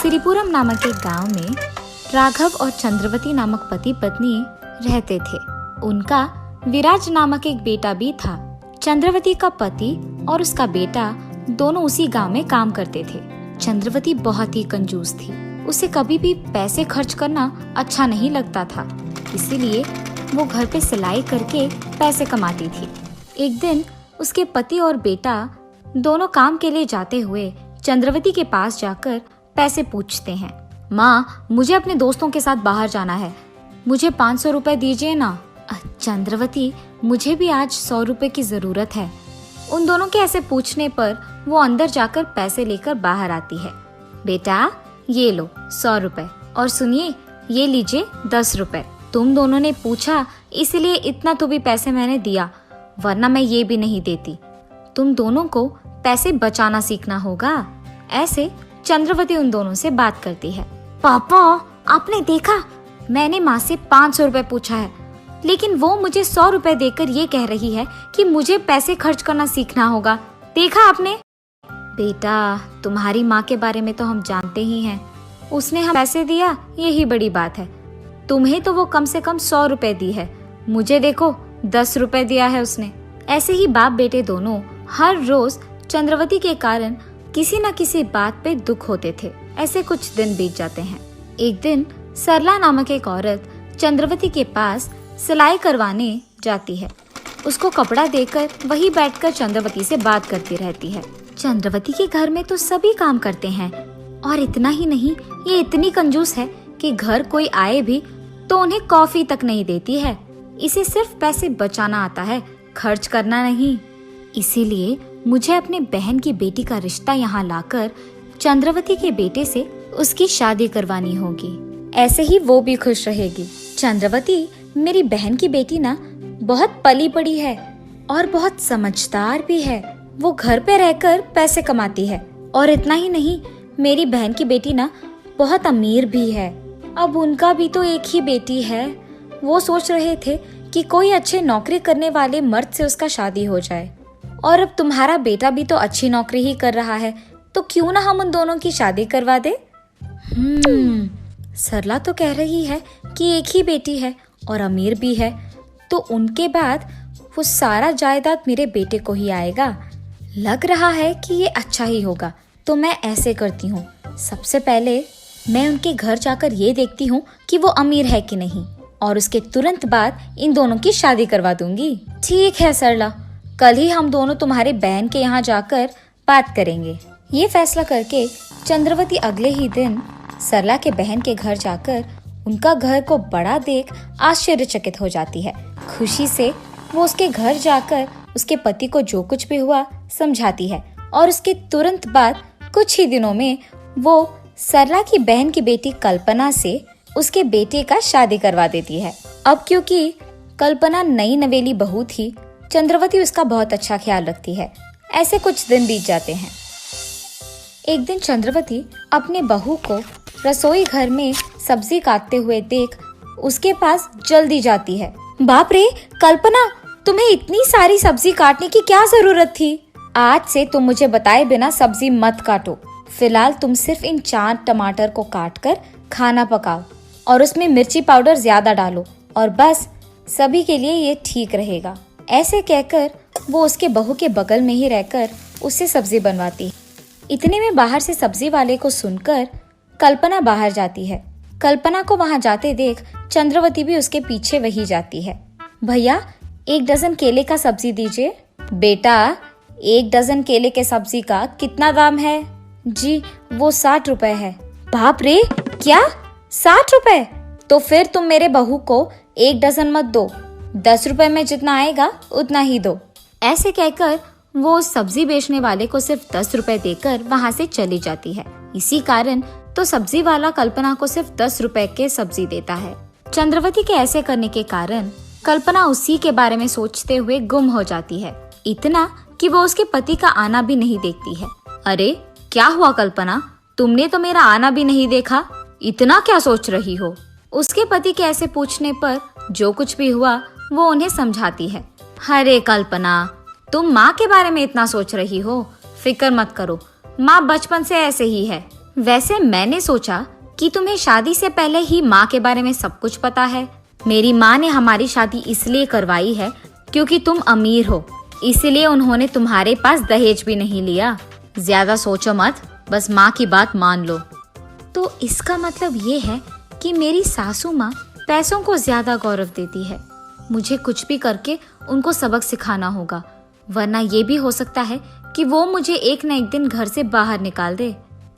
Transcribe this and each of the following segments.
सिरिपुरम नामक एक गांव में राघव और चंद्रवती नामक पति पत्नी रहते थे। उनका विराज नामक एक बेटा भी था। चंद्रवती का पति और उसका बेटा दोनों उसी गांव में काम करते थे। चंद्रवती बहुत ही कंजूस थी। उसे कभी भी पैसे खर्च करना अच्छा नहीं लगता था, इसीलिए वो घर पे सिलाई करके पैसे कमाती थी। एक दिन उसके पति और बेटा दोनों काम के लिए जाते हुए चंद्रवती के पास जाकर पैसे पूछते हैं। माँ, मुझे अपने दोस्तों के साथ बाहर जाना है, मुझे 500 रुपए दीजिए ना। चंद्रवती, मुझे भी आज 100 रुपए की जरूरत है। उन दोनों के ऐसे पूछने पर वो अंदर जाकर पैसे लेकर बाहर आती है। बेटा, ये लो 100 रुपए, और सुनिए, ये लीजिए 10 रुपए। तुम दोनों ने पूछा इसलिए इतना तो भी पैसे मैंने दिया, वरना मैं ये भी नहीं देती। तुम दोनों को पैसे बचाना सीखना होगा। ऐसे चंद्रवती उन दोनों से बात करती है। पापा, आपने देखा, मैंने माँ से 500 रुपए पूछा है, लेकिन वो मुझे 100 रुपए देकर ये कह रही है कि मुझे पैसे खर्च करना सीखना होगा। देखा आपने? बेटा, तुम्हारी माँ के बारे में तो हम जानते ही हैं। उसने हम पैसे दिया, यही बड़ी बात है। तुम्हें तो वो कम से कम 100 रुपए दी है, मुझे देखो 10 रुपए दिया है उसने। ऐसे ही बाप बेटे दोनों हर रोज चंद्रवती के कारण किसी न किसी बात पे दुख होते थे। ऐसे कुछ दिन बीत जाते हैं। एक दिन सरला नामक एक औरत चंद्रवती के पास सिलाई करवाने जाती है। उसको कपड़ा देकर वही बैठकर चंद्रवती से बात करती रहती है। चंद्रवती के घर में तो सभी काम करते हैं, और इतना ही नहीं, ये इतनी कंजूस है कि घर कोई आए भी तो उन्हें कॉफी तक नहीं देती है। इसे सिर्फ पैसे बचाना आता है, खर्च करना नहीं। इसीलिए मुझे अपने बहन की बेटी का रिश्ता यहाँ लाकर चंद्रवती के बेटे से उसकी शादी करवानी होगी। ऐसे ही वो भी खुश रहेगी। चंद्रवती, मेरी बहन की बेटी ना बहुत पली पड़ी है और बहुत समझदार भी है। वो घर पे रहकर पैसे कमाती है, और इतना ही नहीं, मेरी बहन की बेटी ना बहुत अमीर भी है। अब उनका भी तो एक ही बेटी है। वो सोच रहे थे कि कोई अच्छे नौकरी करने वाले मर्द से उसका शादी हो जाए, और अब तुम्हारा बेटा भी तो अच्छी नौकरी ही कर रहा है, तो क्यों ना हम उन दोनों की शादी करवा दे। सरला तो कह रही है कि एक ही बेटी है और अमीर भी है, तो उनके बाद वो सारा जायदाद मेरे बेटे को ही आएगा। लग रहा है कि ये अच्छा ही होगा। तो मैं ऐसे करती हूँ, सबसे पहले मैं उनके घर जाकर ये देखती हूँ कि वो अमीर है कि नहीं, और उसके तुरंत बाद इन दोनों की शादी करवा दूंगी। ठीक है सरला, कल ही हम दोनों तुम्हारे बहन के यहाँ जाकर बात करेंगे। ये फैसला करके चंद्रवती अगले ही दिन सरला के बहन के घर जाकर उनका घर को बड़ा देख आश्चर्यचकित हो जाती है। खुशी से वो उसके घर जाकर उसके पति को जो कुछ भी हुआ समझाती है, और उसके तुरंत बाद कुछ ही दिनों में वो सरला की बहन की बेटी कल्पना से उसके बेटे का शादी करवा देती है। अब क्योंकि कल्पना नई नवेली बहू थी, चंद्रवती उसका बहुत अच्छा ख्याल रखती है। ऐसे कुछ दिन बीत जाते हैं। एक दिन चंद्रवती अपने बहू को रसोई घर में सब्जी काटते हुए देख उसके पास जल्दी जाती है। बाप रे कल्पना, तुम्हें इतनी सारी सब्जी काटने की क्या जरूरत थी? आज से तुम मुझे बताए बिना सब्जी मत काटो। फिलहाल तुम सिर्फ इन 4 टमाटर को काट कर खाना पकाओ, और उसमें मिर्ची पाउडर ज्यादा डालो, और बस सभी के लिए ये ठीक रहेगा। ऐसे कहकर वो उसके बहू के बगल में ही रहकर उससे सब्जी बनवाती। इतने में बाहर से सब्जी वाले को सुनकर कल्पना बाहर जाती है। कल्पना को वहां जाते देख चंद्रवती भी उसके पीछे वही जाती है। भैया, 1 डजन केले का सब्जी दीजिए। बेटा, 1 डजन केले के सब्जी का कितना दाम है? जी, वो 60 रुपए है। बाप रे, क्या 60 रुपए? तो फिर तुम मेरे बहू को 1 डजन मत दो, 10 रुपए में जितना आएगा उतना ही दो। ऐसे कहकर वो सब्जी बेचने वाले को सिर्फ 10 रुपए देकर वहाँ से चली जाती है। इसी कारण तो सब्जी वाला कल्पना को सिर्फ 10 रुपए के सब्जी देता है। चंद्रवती के ऐसे करने के कारण कल्पना उसी के बारे में सोचते हुए गुम हो जाती है, इतना कि वो उसके पति का आना भी नहीं देखती है। अरे क्या हुआ कल्पना, तुमने तो मेरा आना भी नहीं देखा, इतना क्या सोच रही हो? उसके पति के ऐसे पूछने पर जो कुछ भी हुआ वो उन्हें समझाती है। अरे कल्पना, तुम माँ के बारे में इतना सोच रही हो, फिक्र मत करो, माँ बचपन से ऐसे ही है, वैसे मैंने सोचा कि तुम्हें शादी से पहले ही माँ के बारे में सब कुछ पता है। मेरी माँ ने हमारी शादी इसलिए करवाई है क्योंकि तुम अमीर हो, इसलिए उन्होंने तुम्हारे पास दहेज भी नहीं लिया। ज्यादा सोचो मत, बस माँ की बात मान लो। तो इसका मतलब ये है कि मेरी सासू माँ पैसों को ज्यादा गौरव देती है। मुझे कुछ भी करके उनको सबक सिखाना होगा, वरना ये भी हो सकता है कि वो मुझे एक न एक दिन घर से बाहर निकाल दे।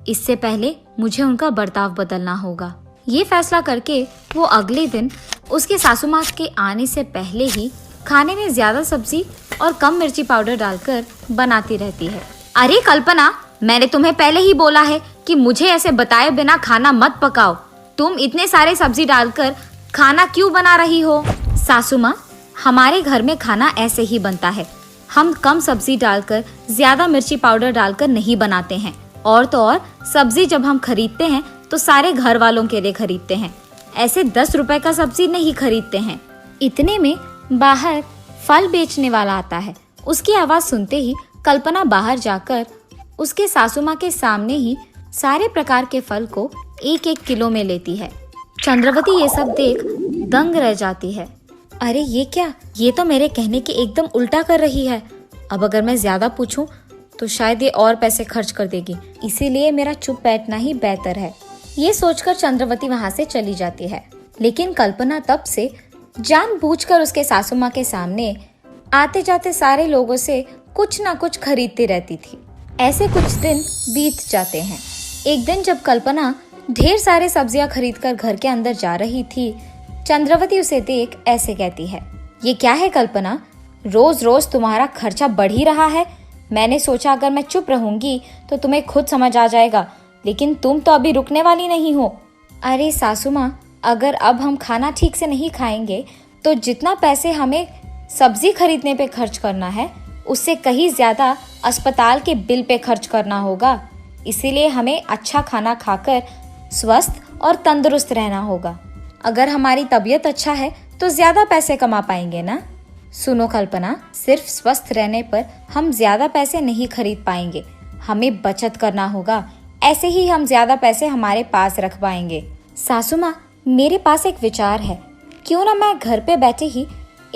इससे पहले मुझे उनका बर्ताव बदलना होगा। ये फैसला करके वो अगले दिन उसके सासू माँ के आने से पहले ही खाने में ज्यादा सब्जी और कम मिर्ची पाउडर डालकर बनाती रहती है। अरे कल्पना, मैंने तुम्हें पहले ही बोला है कि मुझे ऐसे बताए बिना खाना मत पकाओ। तुम इतने सारे सब्जी डालकर खाना क्यों बना रही हो? सासू माँ, हमारे घर में खाना ऐसे ही बनता है। हम कम सब्जी डालकर ज्यादा मिर्ची पाउडर डालकर नहीं बनाते हैं। और तो और सब्जी जब हम खरीदते हैं तो सारे घर वालों के लिए खरीदते हैं, ऐसे 10 रुपए का सब्जी नहीं खरीदते हैं। इतने में बाहर फल बेचने वाला आता है। उसकी आवाज सुनते ही कल्पना बाहर जाकर उसके सासू माँ के सामने ही सारे प्रकार के फल को 1-1 किलो में लेती है। चंद्रवती ये सब देख दंग रह जाती है। अरे ये क्या, ये तो मेरे कहने के एकदम उल्टा कर रही है। अब अगर मैं ज्यादा पूछूं तो शायद ये और पैसे खर्च कर देगी, इसीलिए मेरा चुप बैठना ही बेहतर है। ये सोचकर चंद्रवती वहाँ से चली जाती है। लेकिन कल्पना तब से जानबूझकर उसके सासू माँ के सामने आते जाते सारे लोगों से कुछ ना कुछ खरीदती रहती थी। ऐसे कुछ दिन बीत जाते हैं। एक दिन जब कल्पना ढेर सारे सब्जियां खरीदकर घर के अंदर जा रही थी, चंद्रवती उसे देख ऐसे कहती है, ये क्या है कल्पना, रोज रोज तुम्हारा खर्चा बढ़ ही रहा है। मैंने सोचा अगर मैं चुप रहूंगी तो तुम्हें खुद समझ आ जाएगा, लेकिन तुम तो अभी रुकने वाली नहीं हो। अरे सासू माँ, अगर अब हम खाना ठीक से नहीं खाएंगे तो जितना पैसे हमें सब्जी खरीदने पे खर्च करना है उससे कहीं ज्यादा अस्पताल के बिल पे खर्च करना होगा। इसीलिए हमें अच्छा खाना खाकर स्वस्थ और तंदुरुस्त रहना होगा। अगर हमारी तबीयत अच्छा है तो ज्यादा पैसे कमा पाएंगे ना। सुनो कल्पना, सिर्फ स्वस्थ रहने पर हम ज्यादा पैसे नहीं खरीद पाएंगे, हमें बचत करना होगा, ऐसे ही हम ज्यादा पैसे हमारे पास रख पाएंगे। सासू माँ, मेरे पास एक विचार है, क्यों ना मैं घर पे बैठे ही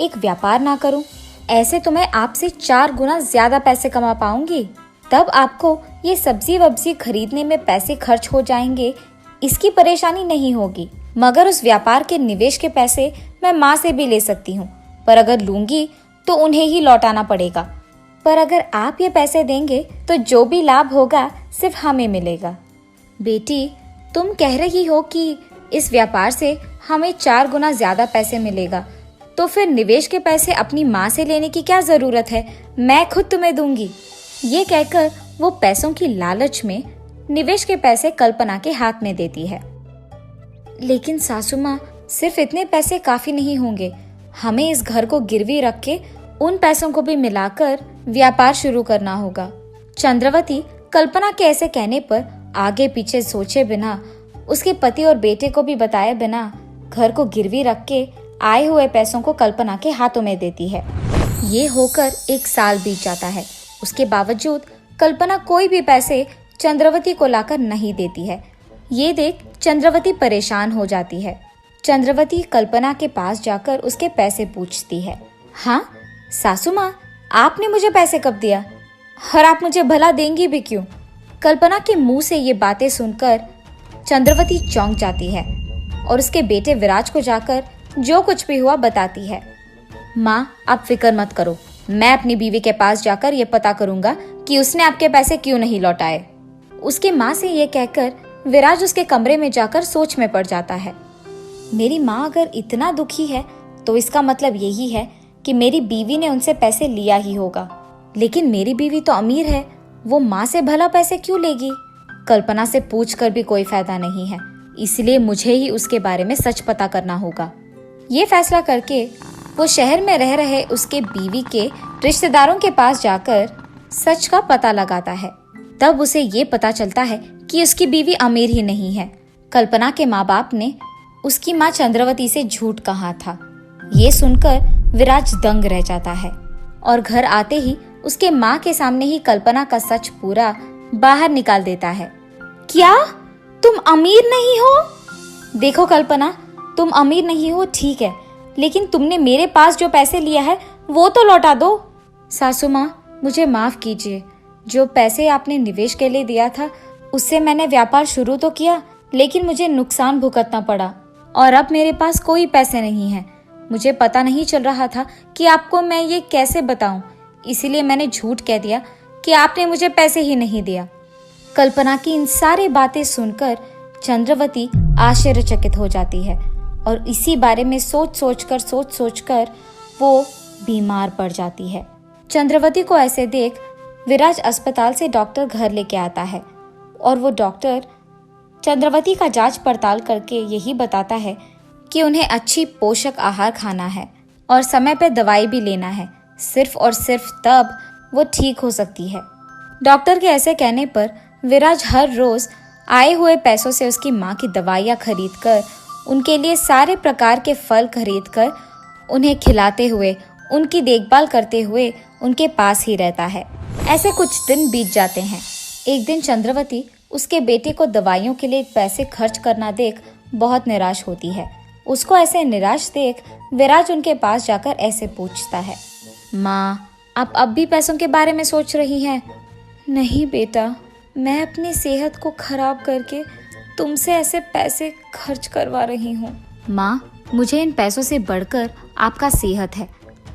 एक व्यापार ना करूं? ऐसे तो मैं आपसे 4 गुना ज्यादा पैसे कमा पाऊंगी। तब आपको ये सब्जी वब्जी खरीदने में पैसे खर्च हो जाएंगे, इसकी परेशानी नहीं होगी। मगर उस व्यापार के निवेश के पैसे मैं माँ से भी ले सकती हूँ, पर अगर लूंगी तो उन्हें ही लौटाना पड़ेगा। पर अगर आप ये पैसे देंगे तो जो भी लाभ होगा सिर्फ हमें मिलेगा। बेटी, तुम कह रही हो कि इस व्यापार से हमें 4 गुना ज्यादा पैसे मिलेगा, तो फिर निवेश के पैसे अपनी माँ से लेने की क्या जरूरत है, मैं खुद तुम्हें दूंगी। ये कहकर वो पैसों की लालच में निवेश के पैसे कल्पना के हाथ में देती है। लेकिन सासू माँ, सिर्फ इतने पैसे काफी नहीं होंगे, हमें इस घर को गिरवी रख के उन पैसों को भी मिलाकर व्यापार शुरू करना होगा। चंद्रवती कल्पना के ऐसे कहने पर आगे पीछे सोचे बिना, उसके पति और बेटे को भी बताए बिना घर को गिरवी रख के आए हुए पैसों को कल्पना के हाथों में देती है। ये होकर 1 साल बीत जाता है। उसके बावजूद कल्पना कोई भी पैसे चंद्रवती को लाकर नहीं देती है। ये देख चंद्रवती परेशान हो जाती है। चंद्रवती कल्पना के पास जाकर उसके पैसे पूछती है। हाँ सासू माँ, आपने मुझे पैसे कब दिया, और आप मुझे भला देंगी भी क्यों? कल्पना के मुंह से ये बातें सुनकर चंद्रवती चौंक जाती है और उसके बेटे विराज को जाकर जो कुछ भी हुआ बताती है। माँ, आप फिक्र मत करो, मैं अपनी बीवी के पास जाकर ये पता करूंगा कि उसने आपके पैसे क्यों नहीं लौटाए। उसके माँ से ये कहकर विराज उसके कमरे में जाकर सोच में पड़ जाता है। मेरी माँ अगर इतना दुखी है तो इसका मतलब यही है कि मेरी बीवी ने उनसे पैसे लिया ही होगा। लेकिन मेरी बीवी तो अमीर है, वो माँ से भला पैसे क्यों लेगी? कल्पना से पूछकर भी कोई फायदा नहीं है, इसलिए मुझे ही उसके बारे में सच पता करना होगा। ये फैसला करके वो शहर में रह रहे उसके बीवी के रिश्तेदारों के पास जाकर सच का पता लगाता है। तब उसे ये पता चलता है कि उसकी बीवी अमीर ही नहीं है। कल्पना के माँ बाप ने उसकी माँ चंद्रवती से झूठ कहा था। ये सुनकर विराज दंग रह जाता है और घर आते ही उसके माँ के सामने ही कल्पना का सच पूरा बाहर निकाल देता है। क्या तुम अमीर नहीं हो? देखो कल्पना, तुम अमीर नहीं हो ठीक है, लेकिन तुमने मेरे पास जो पैसे लिया है वो तो लौटा दो। सासू माँ, मुझे माफ कीजिए। जो पैसे आपने निवेश के लिए दिया था उससे मैंने व्यापार शुरू तो किया, लेकिन मुझे नुकसान भुगतना पड़ा और अब मेरे पास कोई पैसे नहीं है। मुझे पता नहीं चल रहा था कि आपको मैं ये कैसे बताऊं, इसीलिए मैंने झूठ कह दिया कि आपने मुझे पैसे ही नहीं दिया। कल्पना की इन सारी बातें सुनकर चंद्रवती आश्चर्यचकित हो जाती है और इसी बारे में सोच सोचकर वो बीमार पड़ जाती है। चंद्रवती को ऐसे देख विराज अस्पताल से डॉक्टर घर लेके आता है और वो डॉक्टर चंद्रवती का जांच पड़ताल करके यही बताता है कि उन्हें अच्छी पोषक आहार खाना है और समय पर दवाई भी लेना है। सिर्फ और सिर्फ तब वो ठीक हो सकती है। डॉक्टर के ऐसे कहने पर विराज हर रोज आए हुए पैसों से उसकी माँ की दवाइयाँ खरीदकर, उनके लिए सारे प्रकार के फल खरीदकर उन्हें खिलाते हुए, उनकी देखभाल करते हुए उनके पास ही रहता है। ऐसे कुछ दिन बीत जाते हैं। एक दिन चंद्रवती उसके बेटे को दवाइयों के लिए पैसे खर्च करना देख बहुत निराश होती है। उसको ऐसे निराश देख विराज उनके पास जाकर ऐसे पूछता है, माँ, आप अब भी पैसों के बारे में सोच रही हैं? नहीं बेटा, मैं अपनी सेहत को खराब करके तुमसे ऐसे पैसे खर्च करवा रही हूँ। माँ, मुझे इन पैसों से बढ़कर आपका सेहत है।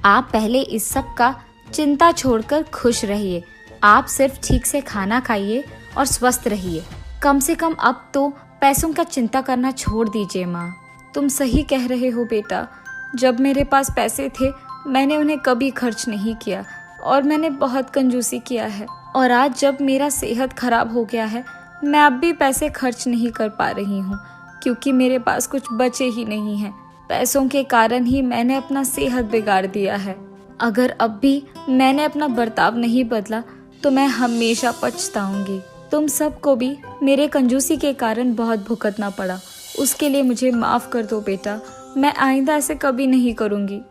आप पहले इस सब का चिंता छोड़कर खुश रहिए। आप सिर्फ ठीक से खाना खाइए और स्वस्थ रहिए। कम से कम अब तो पैसों का चिंता करना छोड़ दीजिए। माँ, तुम सही कह रहे हो बेटा। जब मेरे पास पैसे थे मैंने उन्हें कभी खर्च नहीं किया और मैंने बहुत कंजूसी किया है, और आज जब मेरा सेहत खराब हो गया है मैं अब भी पैसे खर्च नहीं कर पा रही हूँ क्योंकि मेरे पास कुछ बचे ही नहीं हैं। पैसों के कारण ही मैंने अपना सेहत बिगाड़ दिया है। अगर अब भी मैंने अपना बर्ताव नहीं बदला तो मैं हमेशा पछताऊंगी। तुम सबको भी मेरे कंजूसी के कारण बहुत भुगतना पड़ा, उसके लिए मुझे माफ कर दो बेटा। मैं आइंदा ऐसे कभी नहीं करूंगी।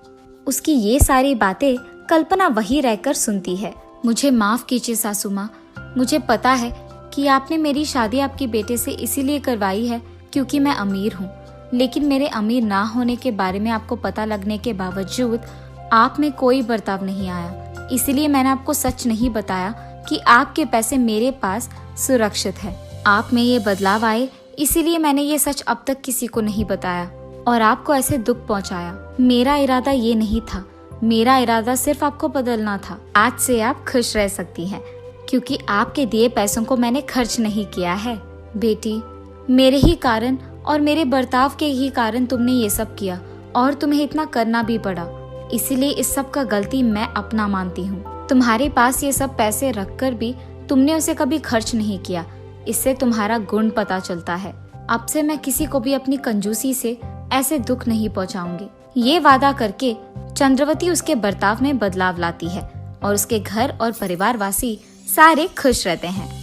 उसकी ये सारी बातें कल्पना वहीं रहकर सुनती है। मुझे माफ कीजिए सासू माँ, मुझे पता है कि आपने मेरी शादी आपके बेटे से इसीलिए करवाई है क्योंकि मैं अमीर हूँ, लेकिन मेरे अमीर ना होने के बारे में आपको पता लगने के बावजूद आप में कोई बर्ताव नहीं आया। इसीलिए मैंने आपको सच नहीं बताया कि आपके पैसे मेरे पास सुरक्षित है। आप में ये बदलाव आए इसीलिए मैंने ये सच अब तक किसी को नहीं बताया और आपको ऐसे दुख पहुंचाया। मेरा इरादा ये नहीं था। मेरा इरादा सिर्फ आपको बदलना था। आज से आप खुश रह सकती हैं क्योंकि आपके दिए पैसों को मैंने खर्च नहीं किया है। बेटी, मेरे ही कारण और मेरे बर्ताव के ही कारण तुमने ये सब किया और तुम्हें इतना करना भी पड़ा। इसीलिए इस सब का गलती मैं अपना मानती हूँ। तुम्हारे पास ये सब पैसे रखकर भी तुमने उसे कभी खर्च नहीं किया। इससे तुम्हारा गुण पता चलता है। अब से मैं किसी को भी अपनी कंजूसी से ऐसे दुख नहीं पहुँचाऊंगी। ये वादा करके चंद्रवती उसके बर्ताव में बदलाव लाती है और उसके घर और परिवारवासी सारे खुश रहते हैं।